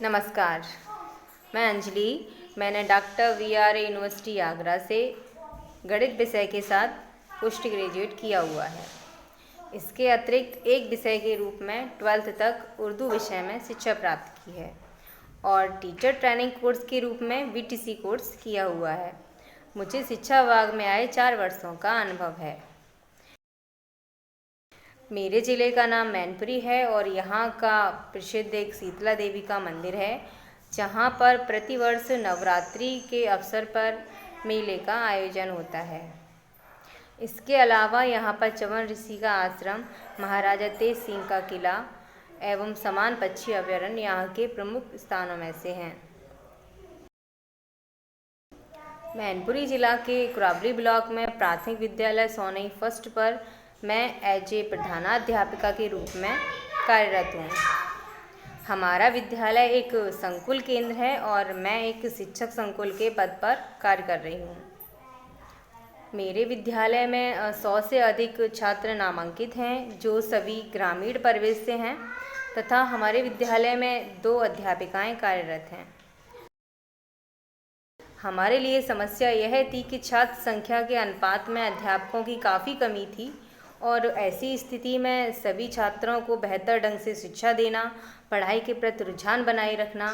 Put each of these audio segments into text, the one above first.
नमस्कार, मैं अंजलि। मैंने डॉक्टर VRA यूनिवर्सिटी आगरा से गणित विषय के साथ पोस्ट ग्रेजुएट किया हुआ है। इसके अतिरिक्त एक विषय के रूप में 12th तक उर्दू विषय में शिक्षा प्राप्त की है और टीचर ट्रेनिंग कोर्स के रूप में VTC कोर्स किया हुआ है। मुझे शिक्षा विभाग में आए 4 वर्षों का अनुभव है। मेरे ज़िले का नाम मैनपुरी है और यहाँ का प्रसिद्ध एक शीतला देवी का मंदिर है, जहाँ पर प्रतिवर्ष नवरात्रि के अवसर पर मेले का आयोजन होता है। इसके अलावा यहाँ पर चवन ऋषि का आश्रम, महाराजा तेज सिंह का किला एवं समान पक्षी अभयारण्य यहाँ के प्रमुख स्थानों में से हैं। मैनपुरी जिला के कुराबली ब्लॉक में प्राथमिक विद्यालय सोनई फर्स्ट पर मैं एज ए प्रधानाध्यापिका के रूप में कार्यरत हूँ। हमारा विद्यालय एक संकुल केंद्र है और मैं एक शिक्षक संकुल के पद पर कार्य कर रही हूँ। मेरे विद्यालय में 100 से अधिक छात्र नामांकित हैं, जो सभी ग्रामीण परिवेश से हैं तथा हमारे विद्यालय में 2 अध्यापिकाएं कार्यरत हैं। हमारे लिए समस्या यह थी कि छात्र संख्या के अनुपात में अध्यापकों की काफ़ी कमी थी और ऐसी स्थिति में सभी छात्रों को बेहतर ढंग से शिक्षा देना, पढ़ाई के प्रति रुझान बनाए रखना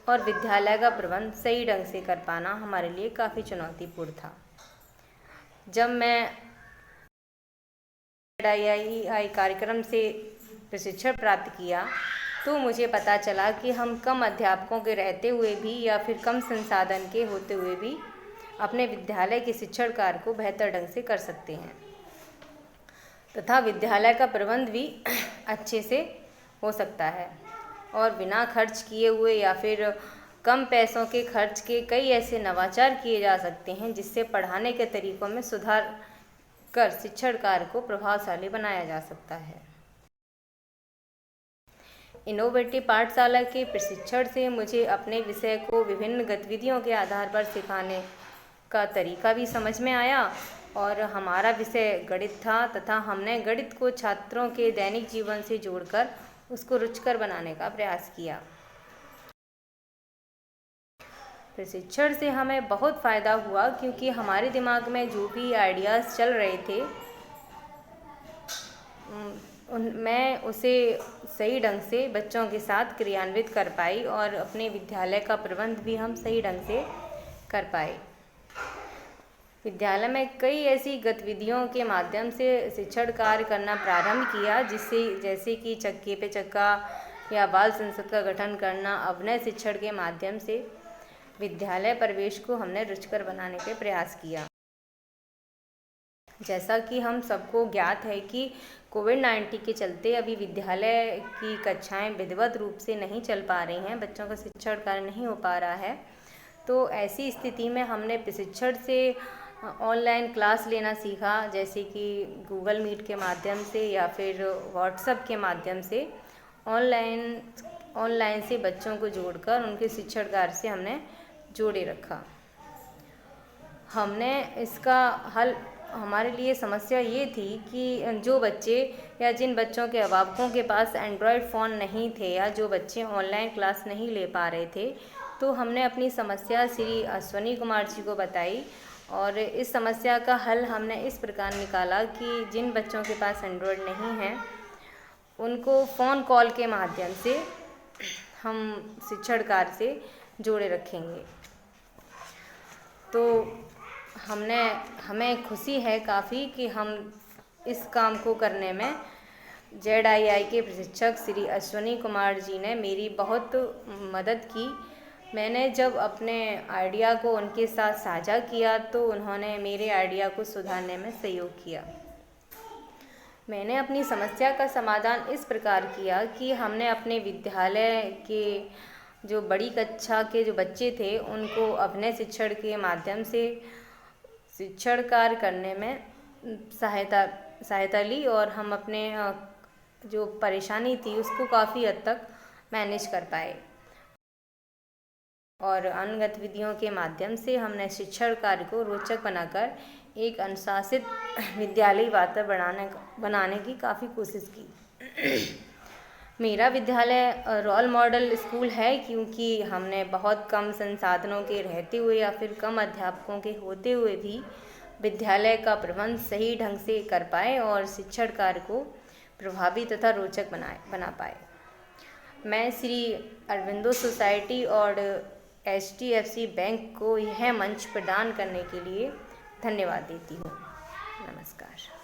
और विद्यालय का प्रबंध सही ढंग से कर पाना हमारे लिए काफ़ी चुनौतीपूर्ण था। जब मैं ZII कार्यक्रम से प्रशिक्षण प्राप्त किया तो मुझे पता चला कि हम कम अध्यापकों के रहते हुए भी या फिर कम संसाधन के होते हुए भी अपने विद्यालय के शिक्षण कार्य को बेहतर ढंग से कर सकते हैं तथा विद्यालय का प्रबंध भी अच्छे से हो सकता है और बिना खर्च किए हुए या फिर कम पैसों के खर्च के कई ऐसे नवाचार किए जा सकते हैं जिससे पढ़ाने के तरीकों में सुधार कर शिक्षण कार्य को प्रभावशाली बनाया जा सकता है। इनोवेटिव पाठशाला के प्रशिक्षण से मुझे अपने विषय को विभिन्न गतिविधियों के आधार पर सिखाने का तरीका भी समझ में आया और हमारा विषय गणित था तथा हमने गणित को छात्रों के दैनिक जीवन से जोड़कर उसको रुचिकर बनाने का प्रयास किया। प्रशिक्षण से हमें बहुत फ़ायदा हुआ क्योंकि हमारे दिमाग में जो भी आइडियाज़ चल रहे थे मैं उसे सही ढंग से बच्चों के साथ क्रियान्वित कर पाई और अपने विद्यालय का प्रबंध भी हम सही ढंग से कर पाए। विद्यालय में कई ऐसी गतिविधियों के माध्यम से शिक्षण कार्य करना प्रारंभ किया जैसे कि चक्के पे चक्का या बाल संसद का गठन करना। अभिनय शिक्षण के माध्यम से विद्यालय परिवेश को हमने रुचिकर बनाने के प्रयास किया। जैसा कि हम सबको ज्ञात है कि कोविड-19 के चलते अभी विद्यालय की कक्षाएं विधिवत रूप से नहीं चल पा रही हैं, बच्चों का शिक्षण कार्य नहीं हो पा रहा है। तो ऐसी स्थिति में हमने प्रशिक्षण से ऑनलाइन क्लास लेना सीखा, जैसे कि गूगल मीट के माध्यम से या फिर व्हाट्सएप के माध्यम से ऑनलाइन से बच्चों को जोड़कर उनके शिक्षण कार्य से हमने जोड़े रखा। हमने इसका हल हमारे लिए समस्या ये थी कि जो बच्चे या जिन बच्चों के अभिभावकों के पास एंड्रॉयड फ़ोन नहीं थे या जो बच्चे ऑनलाइन क्लास नहीं ले पा रहे थे, तो हमने अपनी समस्या श्री अश्वनी कुमार जी को बताई और इस समस्या का हल हमने इस प्रकार निकाला कि जिन बच्चों के पास एंड्रॉयड नहीं है उनको फ़ोन कॉल के माध्यम से हम शिक्षण कार्य से जोड़े रखेंगे। तो हमें खुशी है काफ़ी कि हम इस काम को करने में ZII के प्रशिक्षक श्री अश्वनी कुमार जी ने मेरी बहुत मदद की। मैंने जब अपने आइडिया को उनके साथ साझा किया तो उन्होंने मेरे आइडिया को सुधारने में सहयोग किया। मैंने अपनी समस्या का समाधान इस प्रकार किया कि हमने अपने विद्यालय के जो बड़ी कक्षा के जो बच्चे थे उनको अभिनय शिक्षण के माध्यम से शिक्षण कार्य करने में सहायता ली और हम अपने जो परेशानी थी उसको काफ़ी हद तक मैनेज कर पाए और अन्य गतिविधियों के माध्यम से हमने शिक्षण कार्य को रोचक बनाकर एक अनुशासित विद्यालयी वातावरण बनाने की काफ़ी कोशिश की। मेरा विद्यालय रोल मॉडल स्कूल है, क्योंकि हमने बहुत कम संसाधनों के रहते हुए या फिर कम अध्यापकों के होते हुए भी विद्यालय का प्रबंध सही ढंग से कर पाए और शिक्षण कार्य को प्रभावी तथा रोचक बना पाए। मैं श्री अरबिंदो सोसाइटी और HDFC बैंक को यह मंच प्रदान करने के लिए धन्यवाद देती हूँ। नमस्कार।